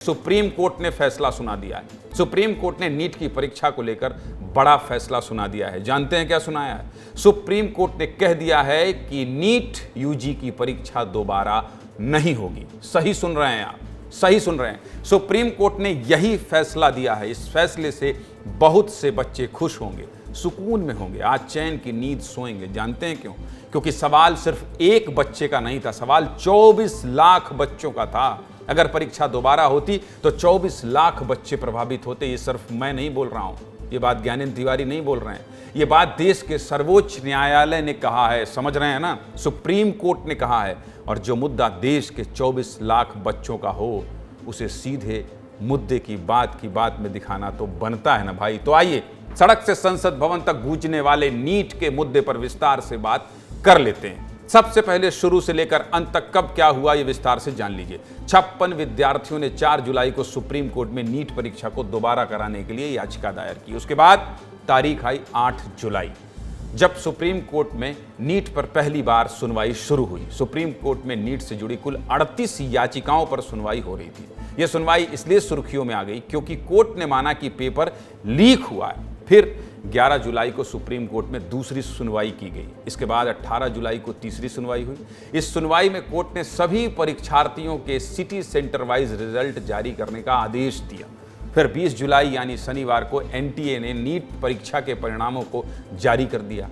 Supreme court ने फैसला सुना दिया है। सुप्रीम कोर्ट ने नीट की परीक्षा को लेकर बड़ा फैसला सुना दिया है। जानते हैं क्या सुनाया है? सुप्रीम कोर्ट ने कह दिया है कि नीट यूजी की परीक्षा दोबारा नहीं होगी। सही सुन रहे हैं आप, सही सुन रहे हैं। सुप्रीम कोर्ट ने यही फैसला दिया है। इस फैसले से बहुत से बच्चे खुश होंगे, सुकून में होंगे, आज चैन की नींद सोएंगे। जानते हैं क्यों? क्योंकि सवाल सिर्फ एक बच्चे का नहीं था, सवाल 24 लाख बच्चों का था। अगर परीक्षा दोबारा होती तो 24 लाख बच्चे प्रभावित होते। ये सिर्फ मैं नहीं बोल रहा हूं, ये बात ज्ञानेंद्र तिवारी नहीं बोल रहे हैं, ये बात देश के सर्वोच्च न्यायालय ने कहा है। समझ रहे हैं ना? सुप्रीम कोर्ट ने कहा है। और जो मुद्दा देश के 24 लाख बच्चों का हो, उसे सीधे मुद्दे की बात में दिखाना तो बनता है ना भाई। तो आइए सड़क से संसद भवन तक गूंजने वाले नीट के मुद्दे पर विस्तार से बात कर लेते हैं। सबसे पहले शुरू से लेकर अंत तक कब क्या हुआ ये विस्तार से जान लीजिए। 56 विद्यार्थियों ने 4 जुलाई को सुप्रीम कोर्ट में नीट परीक्षा को दोबारा कराने के लिए याचिका दायर की। उसके बाद तारीख आई 8 जुलाई, जब सुप्रीम कोर्ट में नीट पर पहली बार सुनवाई शुरू हुई। सुप्रीम कोर्ट में नीट से जुड़ी कुल 38 याचिकाओं पर सुनवाई हो रही थी। यह सुनवाई इसलिए सुर्खियों में आ गई क्योंकि कोर्ट ने माना कि पेपर लीक हुआ है। फिर 11 जुलाई को सुप्रीम कोर्ट में दूसरी सुनवाई की गई। इसके बाद 18 जुलाई को तीसरी सुनवाई हुई। इस सुनवाई में कोर्ट ने सभी परीक्षार्थियों के सिटी सेंटर वाइज रिजल्ट जारी करने का आदेश दिया। फिर 20 जुलाई यानी शनिवार को एनटीए ने नीट परीक्षा के परिणामों को जारी कर दिया।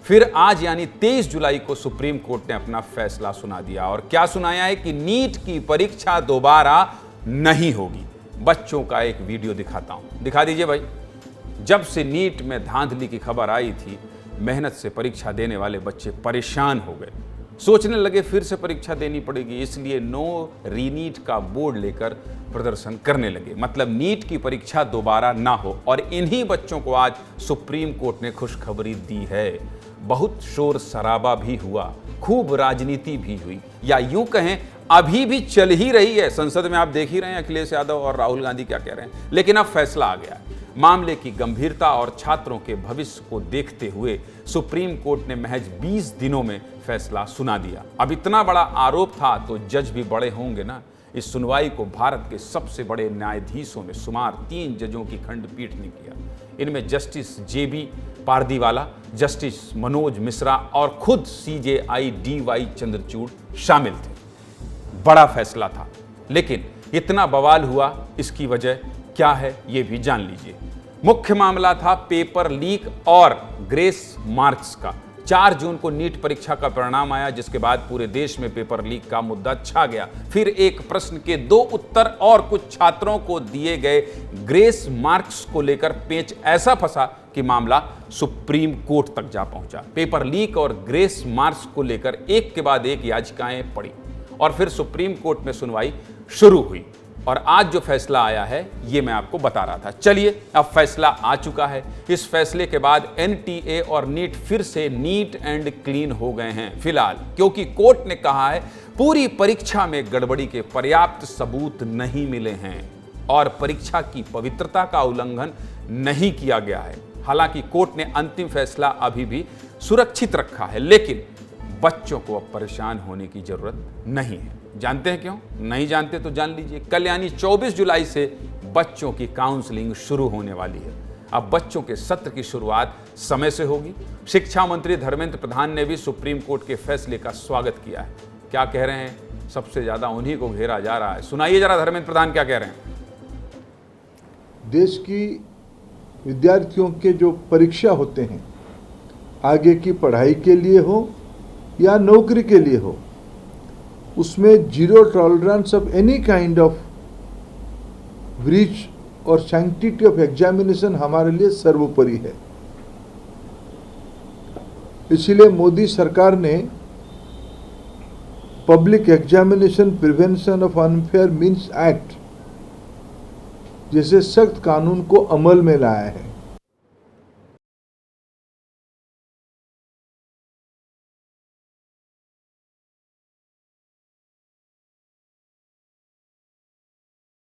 फिर आज यानी 23 जुलाई को सुप्रीम कोर्ट ने अपना फैसला सुना दिया। और क्या सुनाया है कि नीट की परीक्षा दोबारा नहीं होगी। बच्चों का एक वीडियो दिखाता हूं, दिखा दीजिए भाई। जब से नीट में धांधली की खबर आई थी, मेहनत से परीक्षा देने वाले बच्चे परेशान हो गए, सोचने लगे फिर से परीक्षा देनी पड़ेगी, इसलिए नो रीनीट का बोर्ड लेकर प्रदर्शन करने लगे। मतलब नीट की परीक्षा दोबारा ना हो। और इन्हीं बच्चों को आज सुप्रीम कोर्ट ने खुशखबरी दी है। बहुत शोर शराबा भी हुआ, खूब राजनीति भी हुई, या यूं कहें अभी भी चल ही रही है। संसद में आप देख ही रहे हैं अखिलेश यादव और राहुल गांधी क्या कह रहे हैं। लेकिन अब फैसला आ गया है। मामले की गंभीरता और छात्रों के भविष्य को देखते हुए सुप्रीम कोर्ट ने महज 20 दिनों में फैसला सुना दिया। अब इतना बड़ा आरोप था तो जज भी बड़े होंगे ना। इस सुनवाई को भारत के सबसे बड़े न्यायाधीशों में शुमार 3 जजों की खंडपीठ ने किया। इनमें जस्टिस जेबी पारदीवाला, जस्टिस मनोज मिश्रा और खुद CJI DY चंद्रचूड़ शामिल थे। बड़ा फैसला था, लेकिन इतना बवाल हुआ, इसकी वजह क्या है ये भी जान लीजिए। मुख्य मामला था पेपर लीक और ग्रेस मार्क्स का। 4 जून को नीट परीक्षा का परिणाम आया, जिसके बाद पूरे देश में पेपर लीक का मुद्दा छा गया। फिर एक प्रश्न के 2 उत्तर और कुछ छात्रों को दिए गए ग्रेस मार्क्स को लेकर पेच ऐसा फंसा कि मामला सुप्रीम कोर्ट तक जा पहुंचा। पेपर लीक और ग्रेस मार्क्स को लेकर एक के बाद एक याचिकाएं पड़ी और फिर सुप्रीम कोर्ट में सुनवाई शुरू हुई। और आज जो फैसला आया है ये मैं आपको बता रहा था। चलिए अब फैसला आ चुका है। इस फैसले के बाद एनटीए और नीट फिर से नीट एंड क्लीन हो गए हैं फिलहाल, क्योंकि कोर्ट ने कहा है पूरी परीक्षा में गड़बड़ी के पर्याप्त सबूत नहीं मिले हैं और परीक्षा की पवित्रता का उल्लंघन नहीं किया गया है। हालांकि कोर्ट ने अंतिम फैसला अभी भी सुरक्षित रखा है, लेकिन बच्चों को अब परेशान होने की जरूरत नहीं है। जानते हैं क्यों? नहीं जानते तो जान लीजिए। कल यानी 24 जुलाई से बच्चों की काउंसलिंग शुरू होने वाली है। अब बच्चों के सत्र की शुरुआत समय से होगी। शिक्षा मंत्री धर्मेंद्र प्रधान ने भी सुप्रीम कोर्ट के फैसले का स्वागत किया है। क्या कह रहे हैं? सबसे ज्यादा उन्हीं को घेरा जा रहा है। सुनाइए जरा धर्मेंद्र प्रधान क्या कह रहे हैं। देश की विद्यार्थियों के जो परीक्षा होते हैं, आगे की पढ़ाई के लिए हो या नौकरी के लिए हो, उसमें zero tolerance of any kind of breach और सैंक्टिटी ऑफ एग्जामिनेशन हमारे लिए सर्वोपरि है। इसलिए मोदी सरकार ने public examination prevention of unfair means act जैसे सख्त कानून को अमल में लाया है।